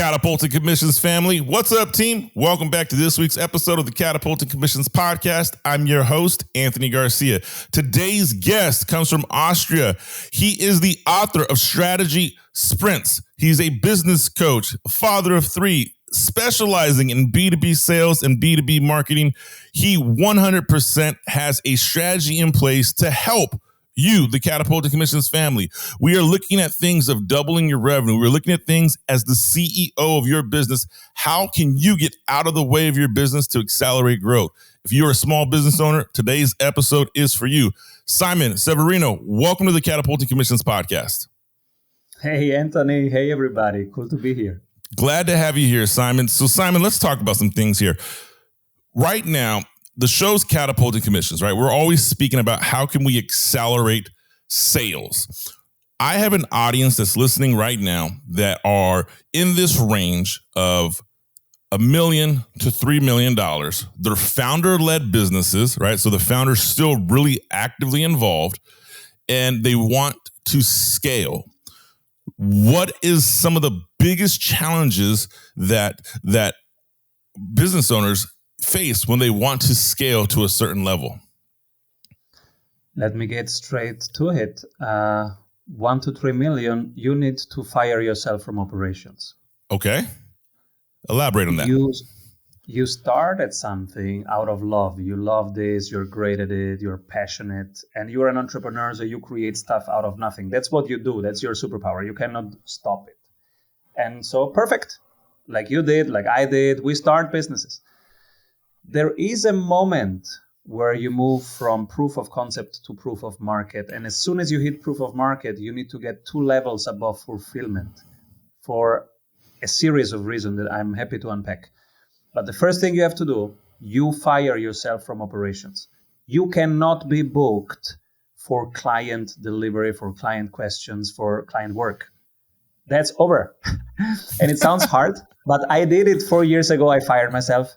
Catapulting Commissions family. What's up, team? Welcome back to this week's episode of the Catapulting Commissions podcast. I'm your host, Anthony Garcia. Today's guest comes from Austria. He is the author of Strategy Sprints. He's a business coach, father of three, specializing in B2B sales and B2B marketing. He 100% has a strategy in place to help you, the Catapulting Commissions family. We are looking at things of doubling your revenue. We're looking at things as the CEO of your business. How can you get out of the way of your business to accelerate growth? If you're a small business owner, today's episode is for you. Simon Severino, welcome to the Catapulting Commissions podcast. Hey, Anthony. Hey, everybody. Cool to be here. Glad to have you here, Simon. So, Simon, let's talk about some things here. Right now, the show's Catapulting Commissions, right? We're always speaking about how can we accelerate sales. I have an audience that's listening right now that are in this range of $1 million to $3 million. They're founder-led businesses, right? So the founder's still really actively involved and they want to scale. What is some of the biggest challenges that business owners face when they want to scale to a certain level? Let me get straight to it. 1 to 3 million, you need to fire yourself from operations. Okay. Elaborate on that. You start at something out of love. You love this, you're great at it, you're passionate, and you're an entrepreneur, so you create stuff out of nothing. That's what you do. That's your superpower. You cannot stop it. And so perfect. Like you did, like I did, we start businesses. There is a moment where you move from proof of concept to proof of market. And as soon as you hit proof of market, you need to get 2 levels above fulfillment for a series of reasons that I'm happy to unpack. But the first thing you have to do, you fire yourself from operations. You cannot be booked for client delivery, for client questions, for client work. That's over. And it sounds hard, but I did it 4 years ago. I fired myself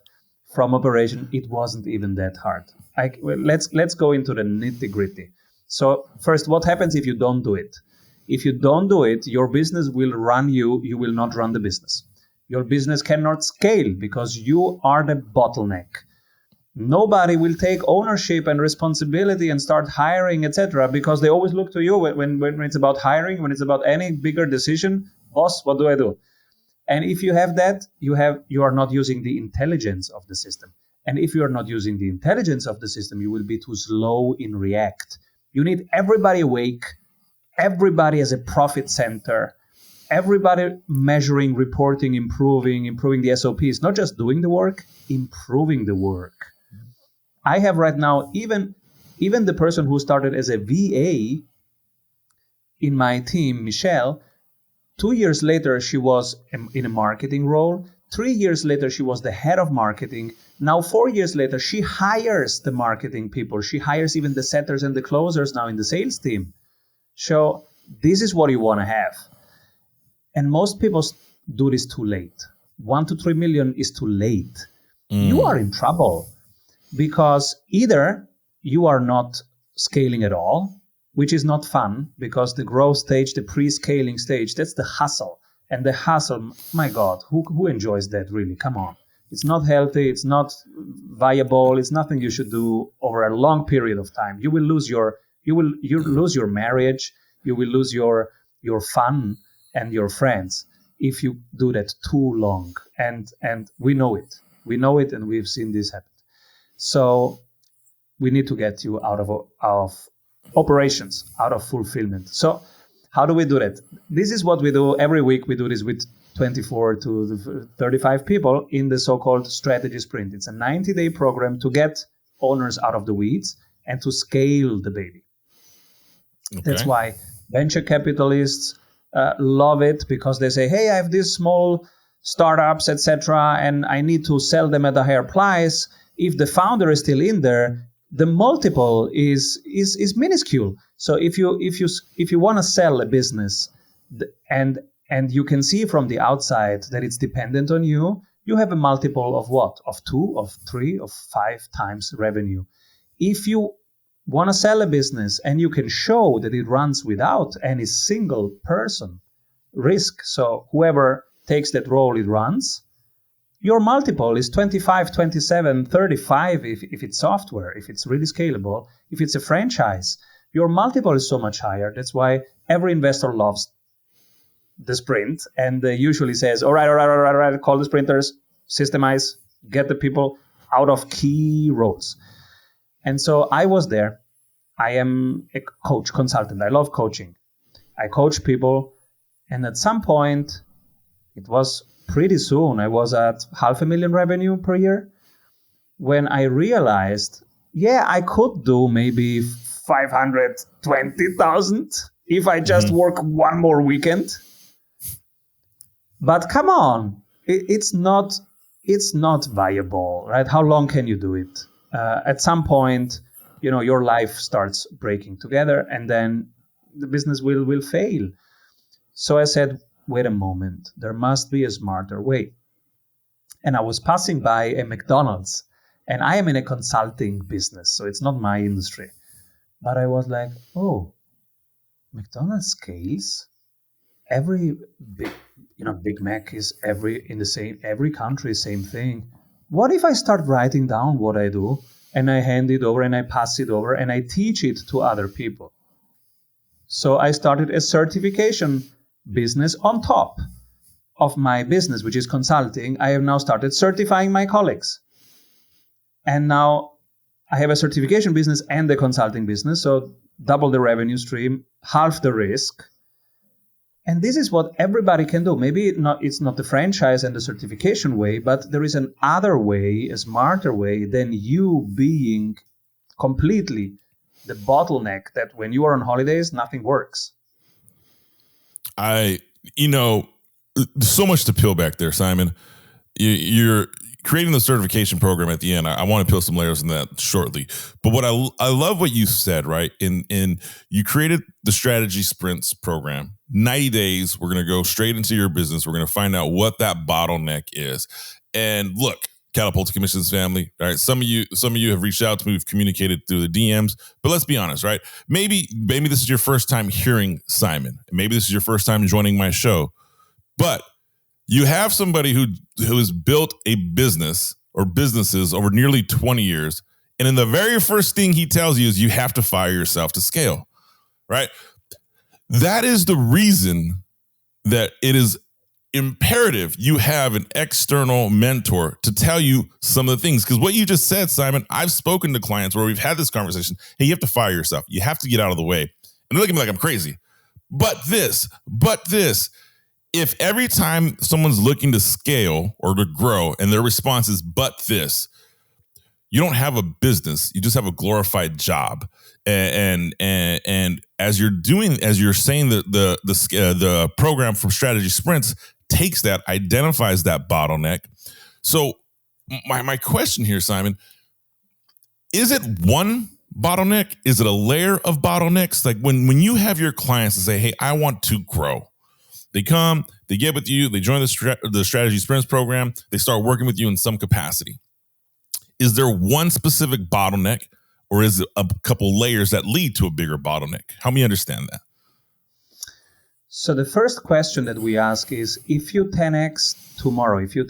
from operation. It wasn't even that hard. Let's go into the nitty gritty. So first, what happens if you don't do it? If you don't do it, your business will run you. You will not run the business. Your business cannot scale because you are the bottleneck. Nobody will take ownership and responsibility and start hiring, etc., because they always look to you when it's about hiring, when it's about any bigger decision. Boss, what do I do? And if you have that, you are not using the intelligence of the system. And if you are not using the intelligence of the system, you will be too slow in react. You need everybody awake, everybody as a profit center, everybody measuring, reporting, improving the SOPs, not just doing the work, improving the work. I have right now, even the person who started as a VA in my team, Michelle, 2 years later, she was in a marketing role. 3 years later, she was the head of marketing. Now, 4 years later, she hires the marketing people. She hires even the setters and the closers now in the sales team. So this is what you want to have. And most people do this too late. 1 to 3 million is too late. You are in trouble because either you are not scaling at all, which is not fun because the growth stage, the pre-scaling stage, that's the hustle. And the hustle, my God, who enjoys that really? Come on. It's not healthy. It's not viable. It's nothing you should do over a long period of time. You will lose your marriage. You will lose your fun and your friends if you do that too long. And we know it. We know it, and we've seen this happen. So we need to get you out of operations, out of fulfillment. So how do we do that? This is what we do every week. We do this with 24 to 35 people in the so-called strategy sprint. It's a 90-day program to get owners out of the weeds and to scale the baby. Okay. That's why venture capitalists love it, because they say, hey, I have these small startups, etc., and I need to sell them at a higher price. If the founder is still in there, the multiple is minuscule. So if you want to sell a business and you can see from the outside that it's dependent on you, you have a multiple of what? Of 2, of 3, of 5 times revenue. If you want to sell a business and you can show that it runs without any single person risk, so whoever takes that role, it runs, your multiple is 25, 27, 35 if it's software, if it's really scalable. If it's a franchise, your multiple is so much higher. That's why every investor loves the sprint and usually says, all right, call the sprinters, systemize, get the people out of key roles. And so I was there. I am a coach, consultant. I love coaching. I coach people. And at some point, it was pretty soon, I was at $500,000 revenue per year when I realized, I could do maybe 520,000 if I just work one more weekend. But come on, it's not viable, right? How long can you do it? At some point, your life starts breaking together, and then the business will fail. So I said, wait a moment, there must be a smarter way. And I was passing by a McDonald's, and I am in a consulting business, so it's not my industry. But I was like, oh, McDonald's scales. Every Big Mac is every country, same thing. What if I start writing down what I do, and I hand it over, and I pass it over, and I teach it to other people? So I started a certification business on top of my business, which is consulting. I have now started certifying my colleagues. And now I have a certification business and a consulting business. So double the revenue stream, half the risk. And this is what everybody can do. Maybe it's not the franchise and the certification way, but there is an other way, a smarter way than you being completely the bottleneck that when you are on holidays, nothing works. So much to peel back there, Simon. You're creating the certification program at the end. I want to peel some layers in that shortly. But what I love what you said, right? In you created the strategy sprints program. 90 days, we're going to go straight into your business. We're going to find out what that bottleneck is. And look, Catapulting Commissions family, all right? Some of you have reached out to me. We've communicated through the DMs, but let's be honest, right? Maybe this is your first time hearing Simon. Maybe this is your first time joining my show, but you have somebody who has built a business or businesses over nearly 20 years. And then the very first thing he tells you is you have to fire yourself to scale, right? That is the reason that it is imperative you have an external mentor to tell you some of the things. Because what you just said, Simon, I've spoken to clients where we've had this conversation. Hey, you have to fire yourself. You have to get out of the way. And they're looking at me like I'm crazy. But this, if every time someone's looking to scale or to grow and their response is, but this, you don't have a business. You just have a glorified job. And as you're saying the program from Strategy Sprints takes that, identifies that bottleneck. So my question here, Simon, is it one bottleneck? Is it a layer of bottlenecks? Like when you have your clients and say, hey, I want to grow. They come, they get with you, they join the Strategy Sprints program, they start working with you in some capacity. Is there one specific bottleneck, or is it a couple layers that lead to a bigger bottleneck? Help me understand that. So the first question that we ask is, if you 10x tomorrow, if you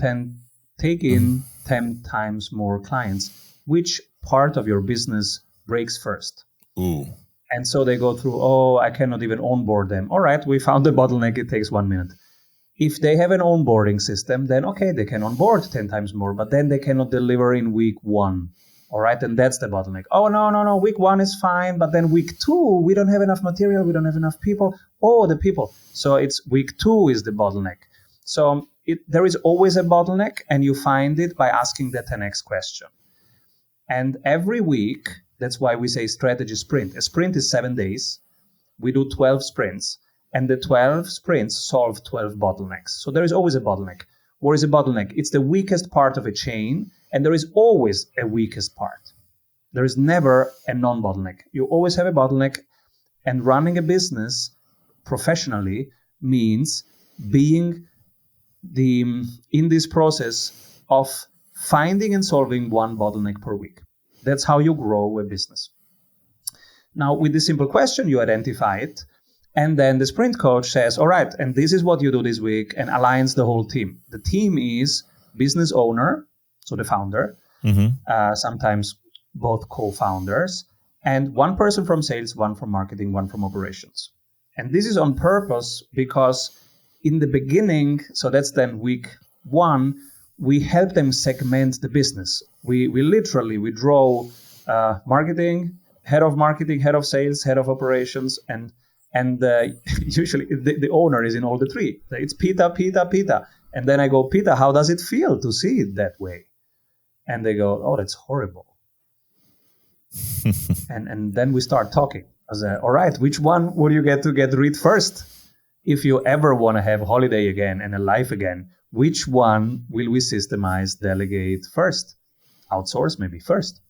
take in 10 times more clients, which part of your business breaks first? Ooh. And so they go through, I cannot even onboard them. All right, we found the bottleneck, it takes 1 minute. If they have an onboarding system, then okay, they can onboard 10 times more, but then they cannot deliver in week 1. All right, and that's the bottleneck. Oh, no, week 1 is fine, but then week 2, we don't have enough material, we don't have enough people. Oh, the people. So it's week 2 is the bottleneck. So there is always a bottleneck, and you find it by asking the 10x question. And every week, that's why we say strategy sprint. A sprint is 7 days. We do 12 sprints. And the 12 sprints solve 12 bottlenecks. So there is always a bottleneck. What is a bottleneck? It's the weakest part of a chain, and there is always a weakest part. There is never a non-bottleneck. You always have a bottleneck, and running a business professionally means being in this process of finding and solving one bottleneck per week. That's how you grow a business. Now, with this simple question, you identify it. And then the sprint coach says, all right, and this is what you do this week, and aligns the whole team. The team is business owner, so the founder, sometimes both co-founders, and one person from sales, one from marketing, one from operations. And this is on purpose because in the beginning, so that's then week 1, we help them segment the business. We literally draw marketing, head of sales, head of operations, and usually the owner is in all the 3. It's Peter. And then I go, Peter, how does it feel to see it that way? And they go, oh, that's horrible. and then we start talking. I say, all right, which one would you get rid first? If you ever want to have a holiday again and a life again, which one will we systemize, delegate first? Outsource maybe first.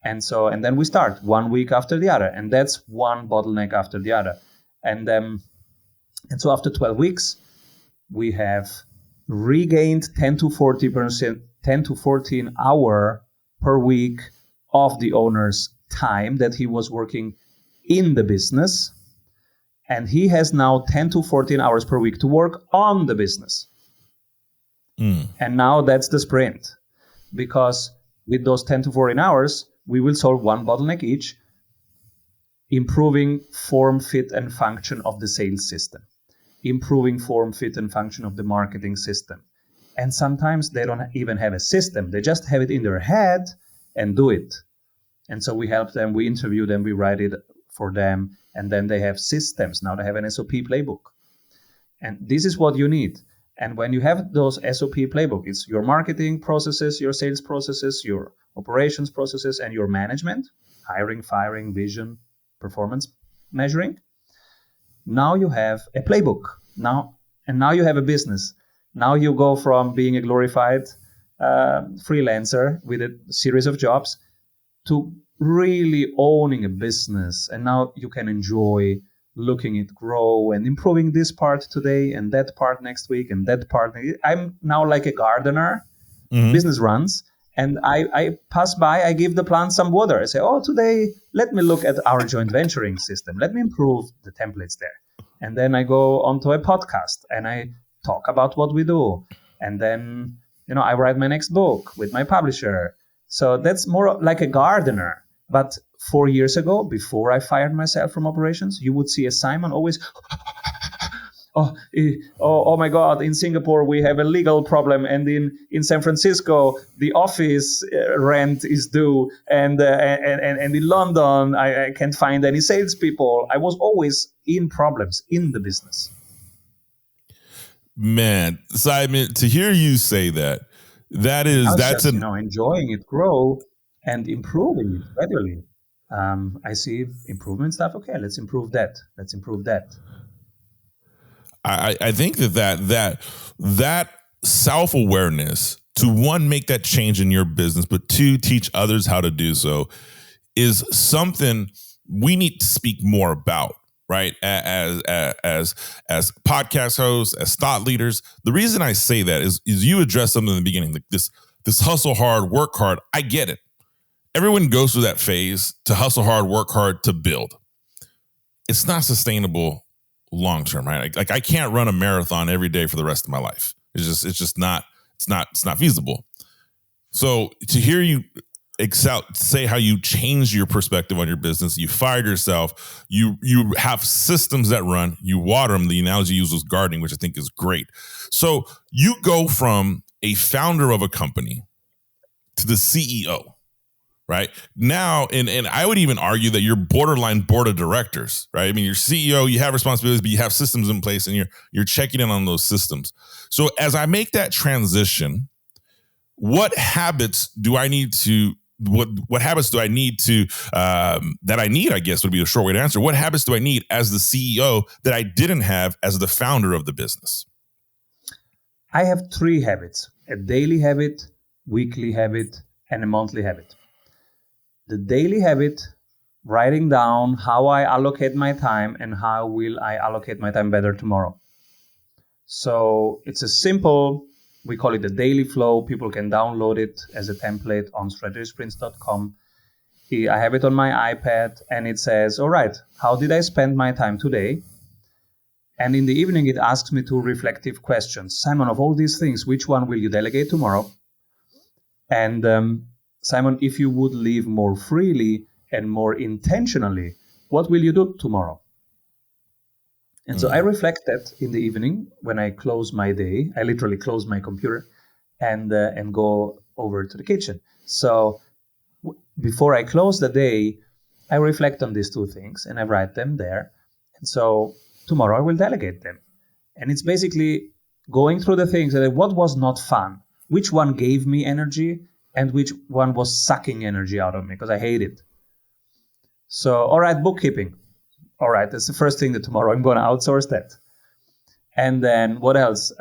And then we start 1 week after the other, and that's one bottleneck after the other. And so after 12 weeks, we have regained 10 to 14 hour per week of the owner's time that he was working in the business. And he has now 10 to 14 hours per week to work on the business. And now that's the sprint. Because with those 10 to 14 hours, we will solve one bottleneck each, improving form, fit, and function of the sales system, improving form, fit, and function of the marketing system. And sometimes they don't even have a system. They just have it in their head and do it. And so we help them, we interview them, we write it for them, and then they have systems. Now they have an SOP playbook. And this is what you need. And when you have those SOP playbook, it's your marketing processes, your sales processes, your operations processes, and your management, hiring, firing, vision, performance measuring. Now you have a playbook. Now you have a business. Now you go from being a glorified freelancer with a series of jobs to really owning a business. And now you can enjoy looking it grow and improving this part today and that part next week and that part. I'm now like a gardener. Business runs, and I pass by, I give the plants some water. I say, oh, today, let me look at our joint venturing system. Let me improve the templates there. And then I go onto a podcast and I talk about what we do. And then, I write my next book with my publisher. So that's more like a gardener. But 4 years ago, before I fired myself from operations, you would see a Simon always, oh my God, in Singapore, we have a legal problem. And in San Francisco, the office rent is due. And in London, I can't find any salespeople. I was always in problems in the business. Man, Simon, to hear you say that's enjoying it grow and improving it gradually. I see improvement stuff. Okay, let's improve that. I think that self-awareness to, one, make that change in your business, but 2, teach others how to do so, is something we need to speak more about, right? As podcast hosts, as thought leaders. The reason I say that is you addressed something in the beginning, like this hustle hard, work hard. I get it. Everyone goes through that phase to hustle hard, work hard, to build. It's not sustainable long term, right? Like I can't run a marathon every day for the rest of my life. It's not feasible. So to hear you say how you changed your perspective on your business, you fired yourself, you have systems that run, you water them. The analogy you used was gardening, which I think is great. So you go from a founder of a company to the CEO. Right now, and I would even argue that you're borderline board of directors, right? I mean, you're CEO, you have responsibilities, but you have systems in place, and you're checking in on those systems. So as I make that transition, what habits do I need to? What habits do I need to? I guess would be a short way to answer. What habits do I need as the CEO that I didn't have as the founder of the business? I have 3 habits: a daily habit, weekly habit, and a monthly habit. The daily habit, writing down how I allocate my time and how will I allocate my time better tomorrow. So it's a simple, we call it the daily flow. People can download it as a template on strategysprints.com. I have it on my iPad and it says, all right, how did I spend my time today? And in the evening, it asks me two reflective questions. Simon, of all these things, which one will you delegate tomorrow? And Simon, if you would live more freely and more intentionally, what will you do tomorrow? And so I reflect that in the evening when I close my day. I literally close my computer and go over to the kitchen. So before I close the day, I reflect on these two things and I write them there. And so tomorrow I will delegate them. And it's basically going through the things that what was not fun, which one gave me energy and which one was sucking energy out of me because I hate it. So, all right, bookkeeping. All right, that's the first thing that tomorrow I'm going to outsource that. And then what else?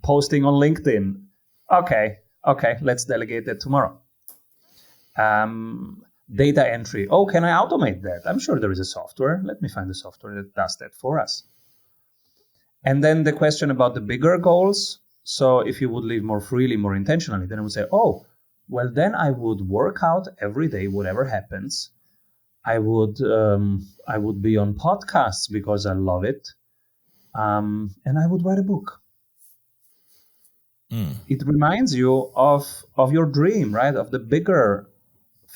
Posting on LinkedIn. Okay, let's delegate that tomorrow. Data entry. Oh, can I automate that? I'm sure there is a software. Let me find the software that does that for us. And then the question about the bigger goals. So if you would live more freely, more intentionally, then I would say, oh, well, then I would work out every day, whatever happens. I would be on podcasts because I love it. And I would write a book. It reminds you of your dream, right? Of the bigger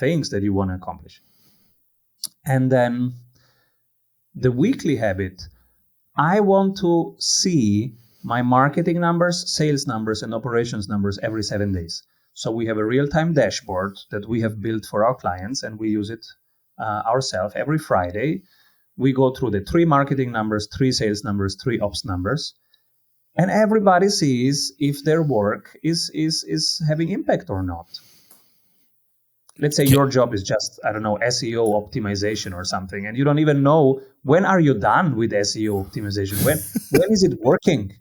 things that you want to accomplish. And then the weekly habit, I want to see my marketing numbers, sales numbers, and operations numbers every 7 days. So we have a real-time dashboard that we have built for our clients, and we use it ourselves every Friday. We go through the 3 marketing numbers, 3 sales numbers, 3 ops numbers, and everybody sees if their work is having impact or not. Let's say your job is just, I don't know, SEO optimization or something, and you don't even know when are you done with SEO optimization? When is it working?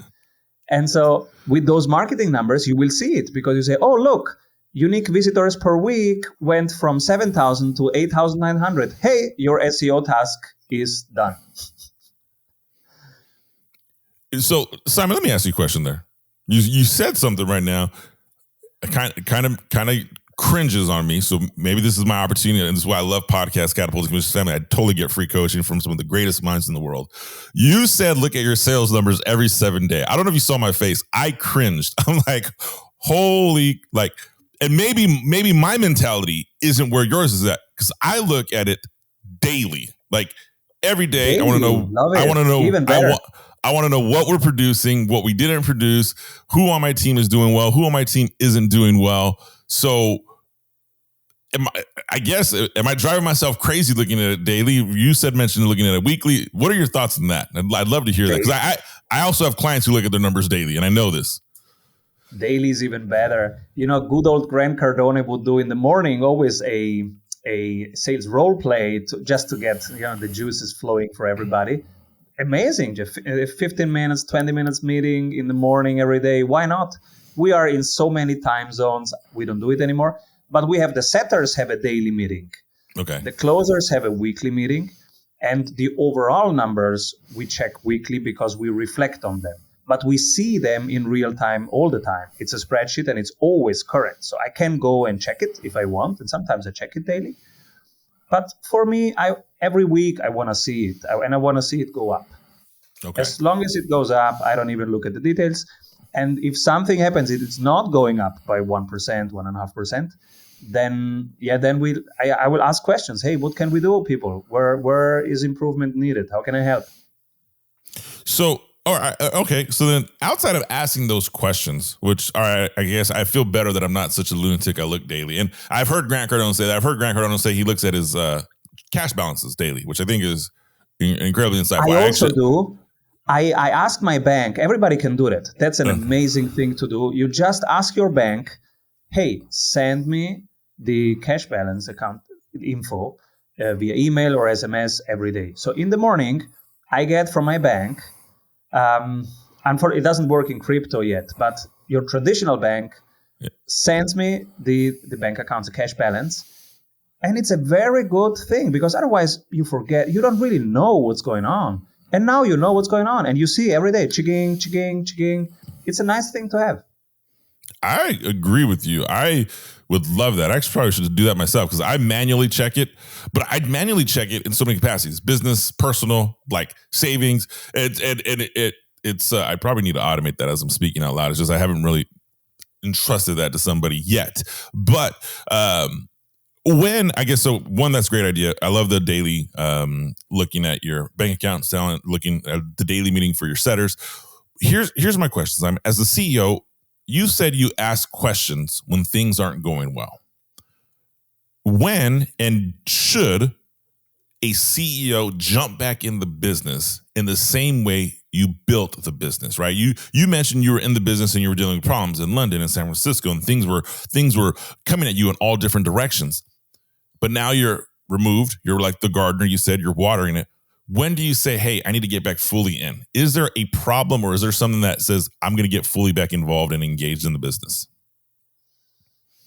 And so with those marketing numbers, you will see it because you say, oh, look, unique visitors per week went from 7,000 to 8,900. Hey, your SEO task is done. So, Simon, let me ask you a question there. You said something right now, kind of cringes on me. So maybe this is my opportunity, and this is why I love podcasts, Catapulting Commissions Family. I totally get free coaching from some of the greatest minds in the world. You said, look at your sales numbers every 7 days. I don't know if you saw my face. I cringed. I'm like, holy, like, and maybe my mentality isn't where yours is at, because I look at it daily, like every day. Daily. I want to know. I want to know. Even better. I want to know what we're producing, what we didn't produce, who on my team is doing well, who on my team isn't doing well. So, am I driving myself crazy looking at it daily? You mentioned looking at it weekly. What are your thoughts on that? I'd love to hear that, because I also have clients who look at their numbers daily, and I know this. Daily is even better. You know, good old Grant Cardone would do in the morning always a sales role play just to get the juices flowing for everybody. Amazing. 15 minutes, 20 minutes meeting in the morning every day. Why not? We are in so many time zones. We don't do it anymore. But we have the setters have a daily meeting. Okay. The closers have a weekly meeting. And the overall numbers we check weekly because we reflect on them. But we see them in real time all the time. It's a spreadsheet and it's always current. So I can go and check it if I want. And sometimes I check it daily. But for me, every week I want to see it. And I want to see it go up. Okay. As long as it goes up, I don't even look at the details. And if something happens, it's not going up by 1%, 1.5%, then I will ask questions. Hey, what can we do, people? Where is improvement needed? How can I help? So, all right, okay. So then, outside of asking those questions, which, all right, I guess I feel better that I'm not such a lunatic. I look daily, and I've heard Grant Cardone say that. I've heard Grant Cardone say he looks at his cash balances daily, which I think is incredibly insightful. I also do. I ask my bank. Everybody can do that. That's an amazing thing to do. You just ask your bank, hey, send me the cash balance account info via email or SMS every day. So in the morning, I get from my bank, it doesn't work in crypto yet, but your traditional bank sends me the bank account's cash balance. And it's a very good thing because otherwise you forget, you don't really know what's going on. And now you know what's going on and you see every day, chigging. It's a nice thing to have. I agree with you. I would love that. I actually probably should do that myself because I manually check it, but I'd manually check it in so many capacities: business, personal, like savings. It's I probably need to automate that as I'm speaking out loud. It's just I haven't really entrusted that to somebody yet. But when I guess so, one, that's a great idea. I love the daily looking at your bank account, looking at the daily meeting for your setters. Here's my question, Simon. As the CEO, you said you ask questions when things aren't going well. When and should a CEO jump back in the business in the same way you built the business, right? You mentioned you were in the business and you were dealing with problems in London and San Francisco, and things were coming at you in all different directions. But now you're removed. You're like the gardener. You said you're watering it. When do you say, hey, I need to get back fully in? Is there a problem, or is there something that says I'm going to get fully back involved and engaged in the business?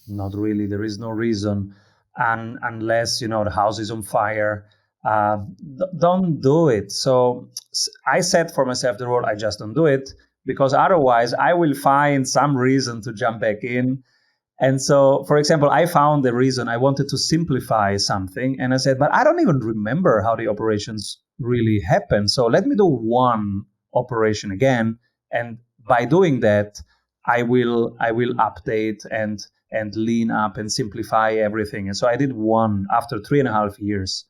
Not really. There is no reason, and unless the house is on fire, don't do it. So I set for myself the rule: I just don't do it, because otherwise I will find some reason to jump back in. And so, for example, I found the reason. I wanted to simplify something, and I said, but I don't even remember how the operations really happen. So let me do one operation again, and by doing that, I will update and lean up and simplify everything. And so I did one after 3.5 years,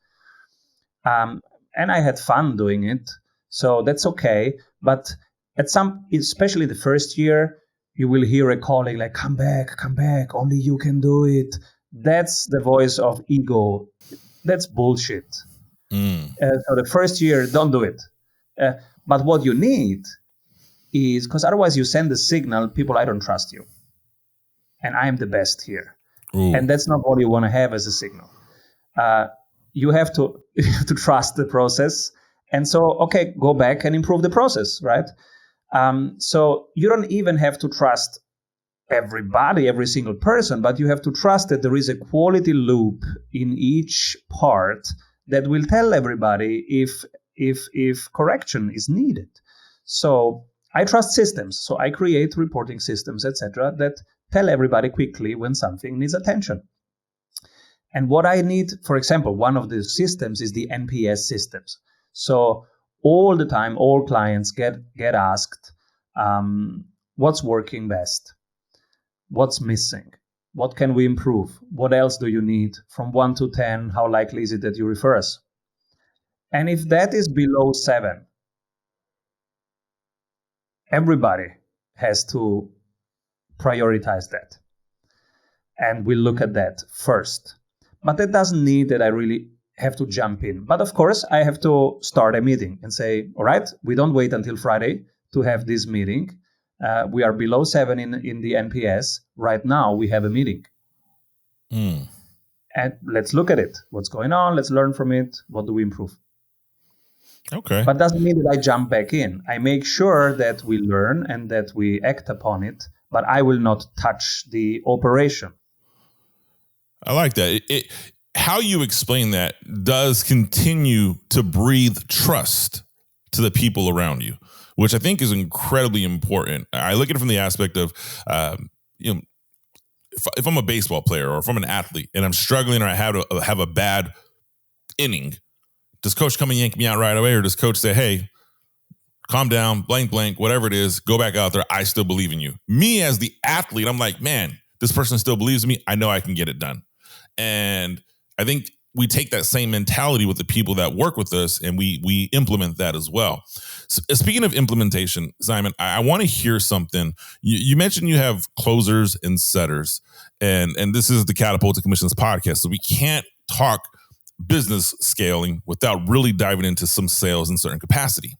and I had fun doing it. So that's okay. But especially the first year, you will hear a calling like, come back, only you can do it. That's the voice of ego. That's bullshit. So the first year, don't do it. But what you need is, because otherwise you send the signal, people, I don't trust you. And I am the best here. Ooh. And that's not what you want to have as a signal. You have to trust the process. And so, okay, go back and improve the process, right? So you don't even have to trust everybody, every single person, but you have to trust that there is a quality loop in each part that will tell everybody if correction is needed. So I trust systems. So I create reporting systems, etc., that tell everybody quickly when something needs attention. And what I need, for example, one of the systems is the NPS systems. So all the time, all clients get asked, what's working best? What's missing? What can we improve? What else do you need? From 1 to 10, how likely is it that you refer us? And if that is below 7, everybody has to prioritize that. And we look at that first. But that doesn't mean that I really have to jump in. But of course, I have to start a meeting and say, all right, we don't wait until Friday to have this meeting. We are below 7 in the NPS. Right now, we have a meeting. And let's look at it. What's going on? Let's learn from it. What do we improve? Okay. But doesn't mean that I jump back in. I make sure that we learn and that we act upon it, but I will not touch the operation. I like that. How you explain that does continue to breathe trust to the people around you, which I think is incredibly important. I look at it from the aspect of, if I'm a baseball player or if I'm an athlete and I'm struggling or I have a bad inning, does coach come and yank me out right away, or does coach say, hey, calm down, blank, whatever it is, go back out there. I still believe in you. Me as the athlete, I'm like, man, this person still believes in me. I know I can get it done. And I think we take that same mentality with the people that work with us, and we implement that as well. So, speaking of implementation, Simon, I want to hear something. You mentioned you have closers and setters, and this is the Catapulting Commissions podcast, so we can't talk business scaling without really diving into some sales in certain capacity.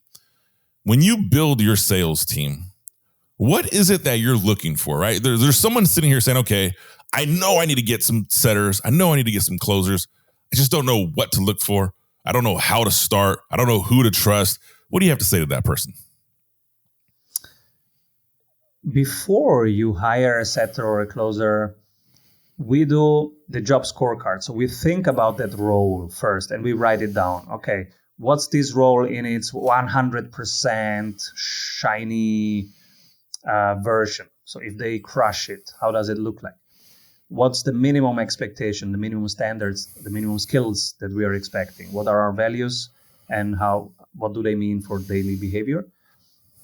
When you build your sales team, what is it that you're looking for, right? There's someone sitting here saying, okay, I know I need to get some setters. I know I need to get some closers. I just don't know what to look for. I don't know how to start. I don't know who to trust. What do you have to say to that person? Before you hire a setter or a closer, we do the job scorecard. So we think about that role first and we write it down. Okay, what's this role in its 100% shiny version? So if they crush it, how does it look like? What's the minimum expectation, the minimum standards, the minimum skills that we are expecting? What are our values, and what do they mean for daily behavior?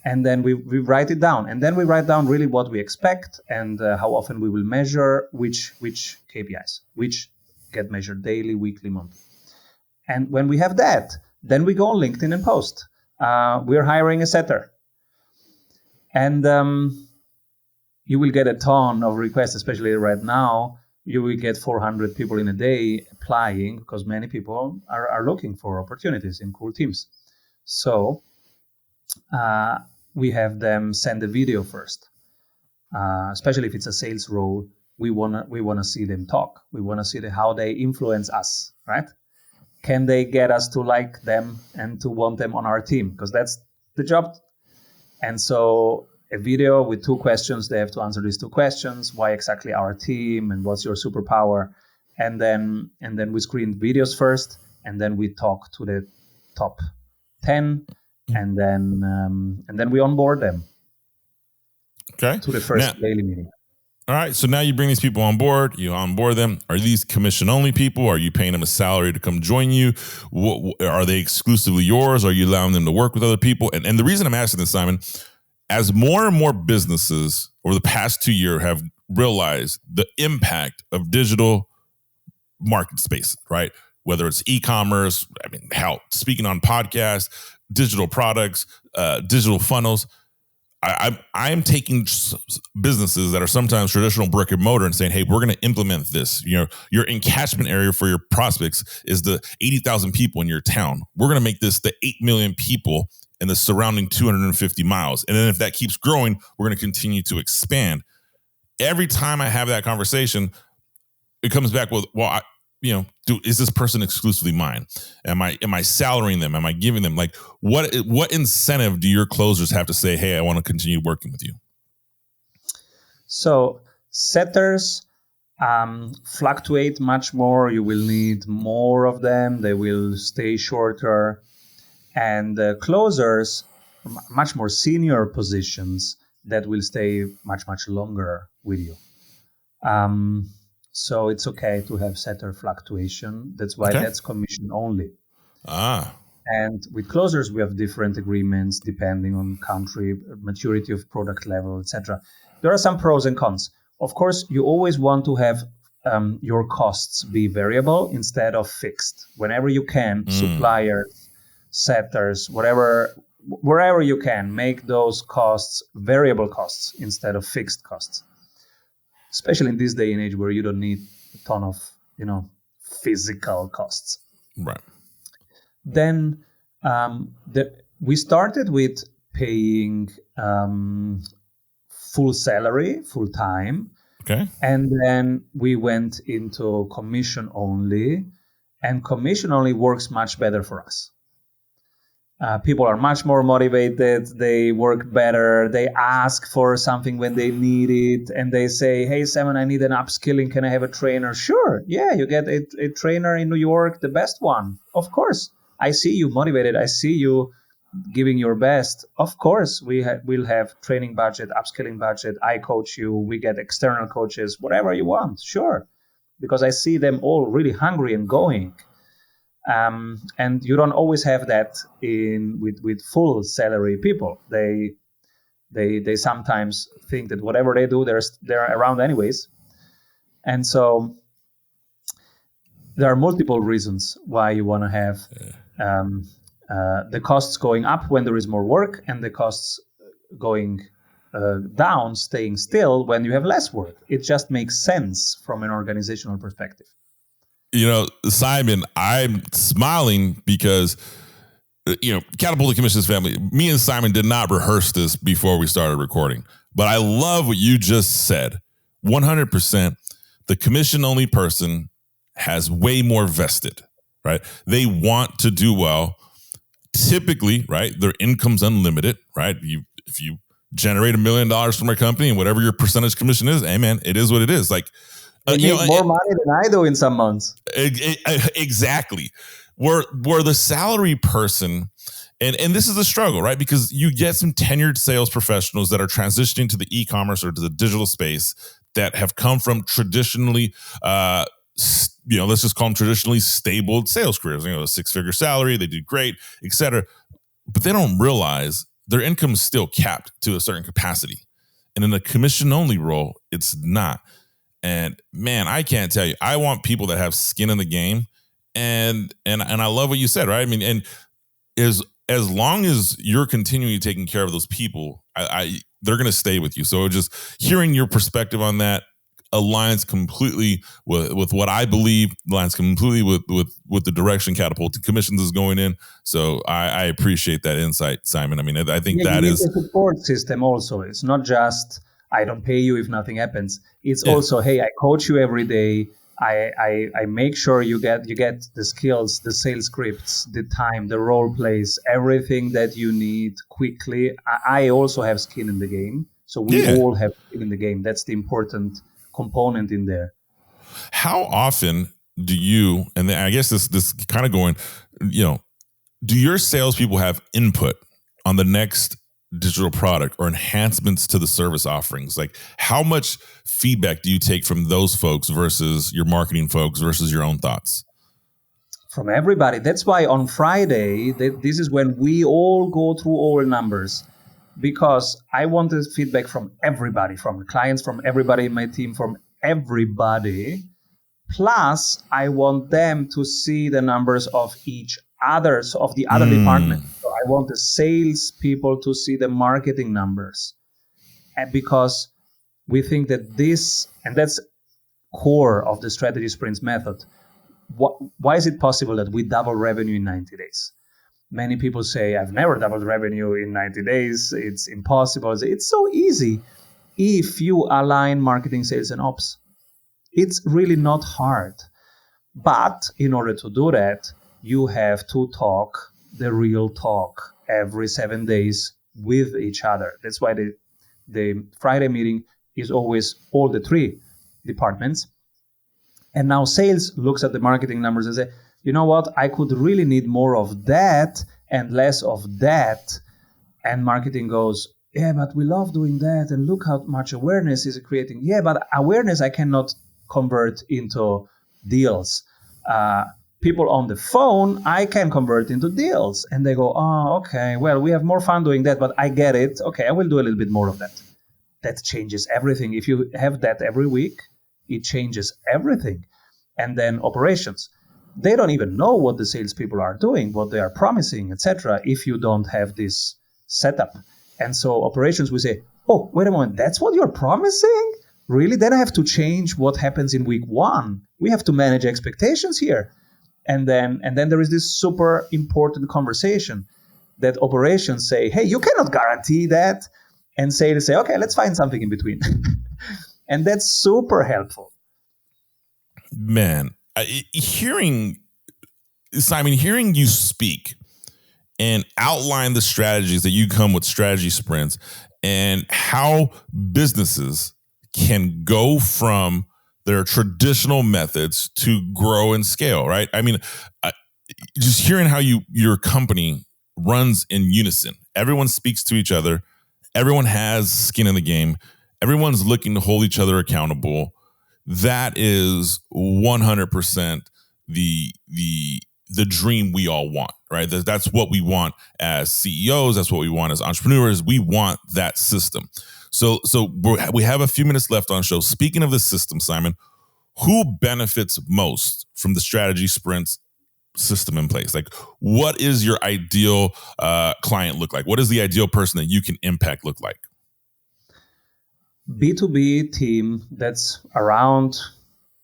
And then we write it down. And then we write down really what we expect and how often we will measure which KPIs, which get measured daily, weekly, monthly. And when we have that, then we go on LinkedIn and post. We're hiring a setter. And you will get a ton of requests, especially right now. You will get 400 people in a day applying because many people are looking for opportunities in cool teams. So we have them send a video first, especially if it's a sales role. We wanna see them talk. We wanna see how they influence us, right? Can they get us to like them and to want them on our team? Because that's the job. And so a video with 2 questions, they have to answer these 2 questions. Why exactly our team, and what's your superpower? And then we screen videos first, and then we talk to the top 10, and then we onboard them. Okay. To the first daily meeting. All right. So now you bring these people on board. You onboard them. Are these commission-only people? Are you paying them a salary to come join you? Are they exclusively yours? Are you allowing them to work with other people? And the reason I'm asking this, Simon, as more and more businesses over the past 2 years have realized the impact of digital market space, right? Whether it's e-commerce, speaking on podcasts, digital products, digital funnels. I'm taking businesses that are sometimes traditional brick and mortar and saying, hey, we're going to implement this. Your encatchment area for your prospects is the 80,000 people in your town. We're going to make this the 8 million people in the surrounding 250 miles. And then if that keeps growing, we're going to continue to expand. Every time I have that conversation, it comes back with, well, is this person exclusively mine? Am I salarying them? Am I giving them what incentive do your closers have to say, hey, I want to continue working with you? So setters fluctuate much more. You will need more of them. They will stay shorter. And closers, much more senior positions that will stay much, much longer with you. So it's okay to have setter fluctuation. That's why that's commission only. And with closers, we have different agreements depending on country, maturity of product level, etc. There are some pros and cons. Of course, you always want to have your costs be variable instead of fixed. Whenever you can, suppliers, setters, wherever you can, make those costs variable costs instead of fixed costs. Especially in this day and age where you don't need a ton of, physical costs. Right. Then we started with paying full salary, full time. Okay. And then we went into commission only, and commission only works much better for us. People are much more motivated. They work better. They ask for something when they need it. And they say, hey, Simon, I need an upskilling. Can I have a trainer? Sure. Yeah, you get a trainer in New York, the best one. Of course. I see you motivated. I see you giving your best. Of course, we'll have training budget, upskilling budget. I coach you. We get external coaches, whatever you want. Sure. Because I see them all really hungry and going. And you don't always have that with full salary people. They sometimes think that whatever they do, they're around anyways. And so there are multiple reasons why you want to have the costs going up when there is more work, and the costs going down, staying still when you have less work. It just makes sense from an organizational perspective. Simon, I'm smiling because, Catapulting Commissions family, me and Simon did not rehearse this before we started recording. But I love what you just said. 100%, the commission-only person has way more vested, right? They want to do well. Typically, right, their income's unlimited, right? If you generate $1 million from a company and whatever your percentage commission is, hey, man, it is what it is. They make more money than I do in some months. Exactly. Where the salary person And this is a struggle, right? Because you get some tenured sales professionals that are transitioning to the e-commerce or to the digital space that have come from traditionally, let's just call them traditionally stable sales careers. A 6-figure salary, they do great, et cetera. But they don't realize their income is still capped to a certain capacity. And in a commission-only role, it's not. And man, I can't tell you, I want people that have skin in the game. And I love what you said, right? I mean, and as long as you're continuing taking care of those people, they're going to stay with you. So just hearing your perspective on that aligns completely with what I believe, aligns completely with the direction Catapulting Commissions is going in. So I appreciate that insight, Simon. I mean, I think that is a support system also. It's not just I don't pay you if nothing happens. It's also, hey, I coach you every day. I make sure you get the skills, the sales scripts, the time, the role plays, everything that you need quickly. I also have skin in the game. So we all have skin in the game. That's the important component in there. How often do you, and I guess this kind of going, do your salespeople have input on the next digital product or enhancements to the service offerings? Like, how much feedback do you take from those folks versus your marketing folks versus your own thoughts? From everybody. That's why on Friday, this is when we all go through our numbers, because I wanted feedback from everybody, from the clients, from everybody in my team, from everybody. Plus, I want them to see the numbers of each others of the other departments. So I want the sales people to see the marketing numbers, and because we think that this, and that's core of the strategy sprints method. Why is it possible that we double revenue in 90 days? Many people say, I've never doubled revenue in 90 days. It's impossible. It's so easy if you align marketing, sales, and ops. It's really not hard. But in order to do that, you have to talk the real talk every 7 days with each other. That's why the Friday meeting is always all the 3 departments. And now sales looks at the marketing numbers and say, you know what, I could really need more of that and less of that. And marketing goes, yeah, but we love doing that. And look how much awareness is creating. Yeah, but awareness I cannot convert into deals. People on the phone, I can convert into deals. And they go, oh, okay, well, we have more fun doing that, but I get it. Okay, I will do a little bit more of that. That changes everything. If you have that every week, it changes everything. And then operations. They don't even know what the salespeople are doing, what they are promising, etc., if you don't have this setup. And so operations will say, oh, wait a moment, that's what you're promising? Really? Then I have to change what happens in week 1. We have to manage expectations here. And then there is this super important conversation that operations say, hey, you cannot guarantee that. And sales say, okay, let's find something in between. And that's super helpful. Man, Simon, hearing you speak and outline the strategies that you come with strategy sprints and how businesses can go from their traditional methods to grow and scale, right? I mean, just hearing how your company runs in unison. Everyone speaks to each other. Everyone has skin in the game. Everyone's looking to hold each other accountable. That is 100% the dream we all want, right? That's what we want as CEOs. That's what we want as entrepreneurs. We want that system. So we have a few minutes left on the show. Speaking of the system, Simon, who benefits most from the strategy sprints system in place? Like, what is your ideal client look like? What does the ideal person that you can impact look like? B2B team that's around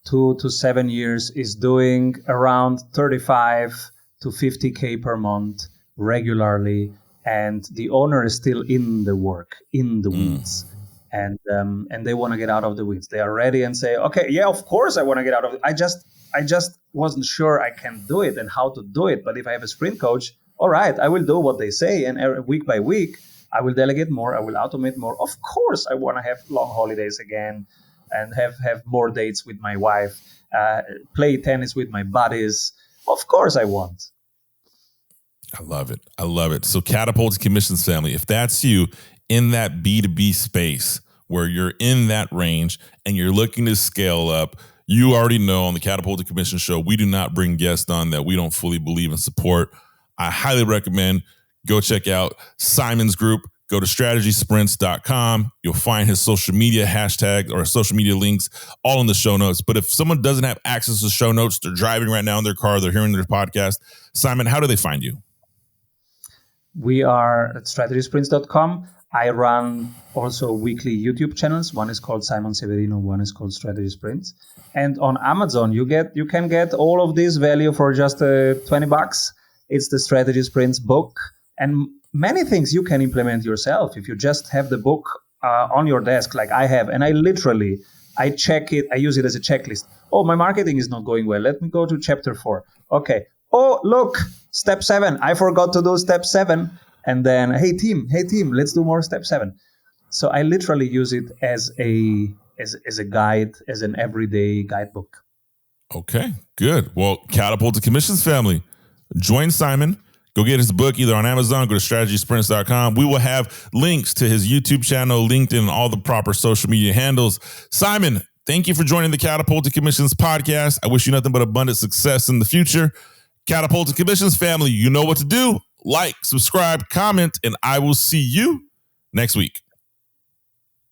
2 to 7 years is doing around 35 to 50K per month regularly. And the owner is still in the work, in the weeds. And they want to get out of the weeds. They are ready and say, okay, yeah, of course I want to get out of it. I just wasn't sure I can do it and how to do it. But if I have a sprint coach, all right, I will do what they say. And week by week, I will delegate more. I will automate more. Of course, I want to have long holidays again and have more dates with my wife, play tennis with my buddies. Of course I want. I love it. I love it. So Catapulting Commissions family, if that's you in that B2B space where you're in that range and you're looking to scale up, you already know on the Catapulting Commission show, we do not bring guests on that we don't fully believe and support. I highly recommend go check out Simon's group. Go to strategysprints.com. You'll find his social media hashtag or social media links all in the show notes. But if someone doesn't have access to show notes, they're driving right now in their car, they're hearing their podcast. Simon, how do they find you? We are at strategysprints.com. I run also weekly YouTube channels. One is called Simon Severino, one is called Strategy Sprints. And on Amazon, you can get all of this value for just $20. It's the Strategy Sprints book and many things you can implement yourself if you just have the book on your desk like I have. And I check it. I use it as a checklist. Oh, my marketing is not going well. Let me go to chapter 4. Okay. Oh, look, step 7. I forgot to do step 7. And then, hey team, let's do more step 7. So I literally use it as a guide, as an everyday guidebook. Okay, good. Well, Catapulting Commissions family, join Simon. Go get his book either on Amazon, go to strategysprints.com. We will have links to his YouTube channel, LinkedIn, and all the proper social media handles. Simon, thank you for joining the Catapulting Commissions podcast. I wish you nothing but abundant success in the future. Catapulting Commissions family, you know what to do. Like, subscribe, comment, and I will see you next week.